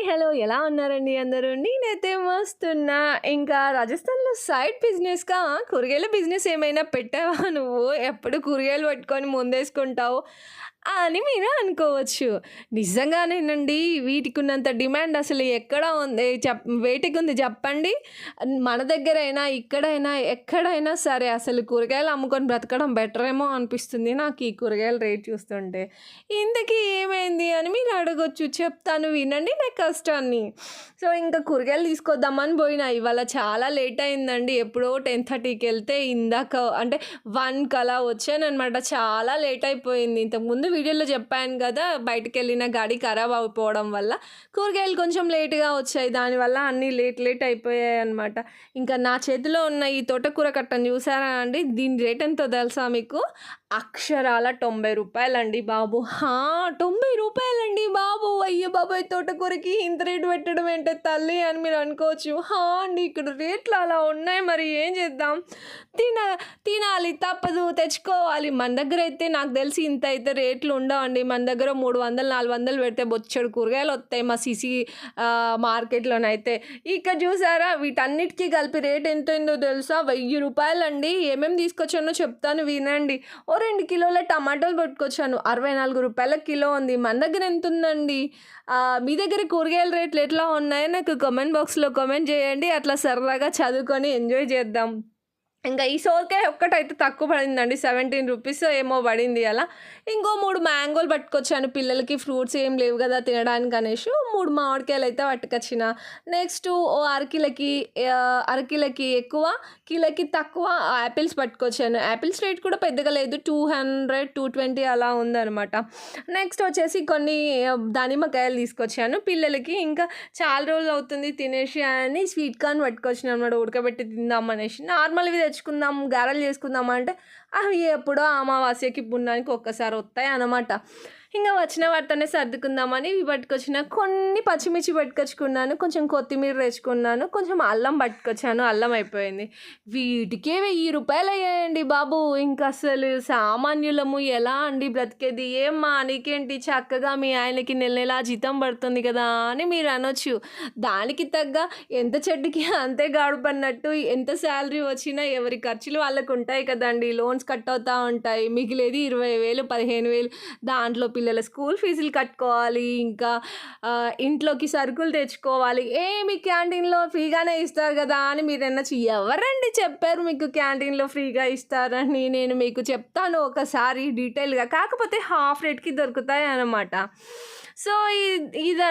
Hello. ఎలా ఉన్నారండి అందరూ? నేనైతే మస్తున్నా. ఇంకా రాజస్థాన్‌లో సైడ్ బిజినెస్‌గా కూరగాయల బిజినెస్ ఏమైనా పెట్టావా నువ్వు? ఎప్పుడు కూరగాయలు పట్టుకొని ముందేసుకుంటావు అని మీరు అనుకోవచ్చు. నిజంగానేనండి. వీటికున్నంత డిమాండ్ అసలు ఎక్కడ ఉంది వేటికుంది చెప్పండి? మన దగ్గరైనా, ఇక్కడైనా, ఎక్కడైనా సరే అసలు కూరగాయలు అమ్ముకొని బ్రతకడం బెటరేమో అనిపిస్తుంది నాకు ఈ కూరగాయల రేట్ చూస్తుంటే. ఇంతకీ ఏమైంది అని మీరు అడగొచ్చు. చెప్తాను వినండి నా కష్టాన్ని. సో, ఇంకా కూరగాయలు తీసుకొద్దామని పోయినా. ఇవాళ చాలా లేట్ అయిందండి. ఎప్పుడో 10:30కి వెళ్తే ఇందాక అంటే 1కి అలా వచ్చాననమాట. చాలా లేట్ అయిపోయింది. ఇంతకుముందు వీడియోలో చెప్పాను కదా! బయటికెళ్ళిన గాడి ఖరాబ్ అయిపోవడం వల్ల కూరగాయలు కొంచెం లేట్‌గా వచ్చాయి. దానివల్ల అన్నీ లేట్ అయిపోయాయనమాట. ఇంకా నా చేతిలో ఉన్న ఈ తోటకూర కట్టను చూసారా అండి? దీని రేట్ ఎంతో తెలుసా మీకు? అక్షరాల రూ. 90 బాబు. రూ. 90 బాబు. అయ్య బాబోయ్! తోటకూరకి ఇంత రేటు పెట్టడం ఏంటే తల్లి అని మీరు అనుకోవచ్చు. అండి, ఇక్కడ రేట్లు అలా ఉన్నాయి. మరి ఏం చేద్దాం? తిన తినాలి తప్పదు, తెచ్చుకోవాలి. మన దగ్గర అయితే నాకు తెలిసి ఇంత అయితే రేట్లు ఉండవండి. మన దగ్గర 300, 400 పెడితే బొచ్చెడు కూరగాయలు వస్తాయి మా సిసి మార్కెట్‌లోనైతే. ఇక్కడ చూసారా వీటన్నిటికి కలిపి రేట్ ఎంతయిందో తెలుసా? రూ. 1000 అండి. ఏమేమి తీసుకొచ్చానో చెప్తాను వినండి. 2 కిలోల టమాటాలు పట్టుకొచ్చాను. రూ. 64 కిలో ఉంది. మన దగ్గర ఎంతుందండి? మీ దగ్గర కూరగాయల రేట్లు ఎట్లా ఉన్నాయో నాకు కామెంట్ బాక్స్‌లో కామెంట్ చేయండి. అట్లా సరదాగా చదువుకొని ఎంజాయ్ చేద్దాం. ఇంకా ఈ సోరకాయ ఒక్కటైతే తక్కువ పడిందండి. రూ. 17 ఏమో పడింది అలా. ఇంకో 3 మ్యాంగోలు పట్టుకొచ్చాను. పిల్లలకి ఫ్రూట్స్ ఏం లేవు కదా తినడానికి అనేసి 3 మామిడికాయలు అయితే పట్టుకొచ్చిన. నెక్స్ట్ అరకిలకి ఎక్కువ, కిలోకి తక్కువ యాపిల్స్ పట్టుకొచ్చాను. యాపిల్స్ రేట్ కూడా పెద్దగా లేదు. 200, 220 అలా ఉందనమాట. నెక్స్ట్ వచ్చేసి కొన్ని దానిమ్మకాయలు తీసుకొచ్చాను పిల్లలకి. ఇంకా చాలా రోజులు అవుతుంది తినేసి అని స్వీట్ కార్న్ పట్టుకొచ్చిన అనమాట. ఉడకబెట్టి తిందాం అనేసి. నార్మల్‌వి తెచ్చుకుందాం, గారెలు చేసుకుందాం అంటే అవి ఎప్పుడో అమావాస్యకి, పుణ్యానికి ఒక్కసారి వస్తాయి అన్నమాట. ఇంక వచ్చిన వాటితోనే సర్దుకుందామని ఇవి పట్టుకొచ్చిన. కొన్ని పచ్చిమిర్చి పట్టుకొచ్చుకున్నాను, కొంచెం కొత్తిమీర తెచ్చుకున్నాను, కొంచెం అల్లం పట్టుకొచ్చాను. అల్లం అయిపోయింది. వీటికే రూ. 1000 అయ్యాయండి బాబు. ఇంక అసలు సామాన్యులము ఎలా అండి బ్రతికేది? ఏమ్మా నీకేంటి చక్కగా మీ ఆయనకి నెల జీతం పడుతుంది కదా అని మీరు అనొచ్చు. దానికి తగ్గ ఎంత చెట్టుకి అంతే గాడుపన్నట్టు ఎంత శాలరీ వచ్చినా ఎవరి ఖర్చులు వాళ్ళకు ఉంటాయి కదండీ. లోన్స్ కట్ అవుతా ఉంటాయి. మిగిలేది 20,000, 15,000. దాంట్లో పిల్లల స్కూల్ ఫీజులు కట్టుకోవాలి. ఇంకా ఇంట్లోకి సరుకులు తెచ్చుకోవాలి. మీ క్యాంటీన్‌లో ఫ్రీగానే ఇస్తారు కదా అని మీరు అనొచ్చు. ఎవరండి చెప్పారు మీకు క్యాంటీన్‌లో ఫ్రీగా ఇస్తారని? నేను మీకు చెప్తాను ఒకసారి డీటెయిల్‌గా. కాకపోతే హాఫ్ రేట్‌కి దొరుకుతాయి అన్నమాట. సో, ఇది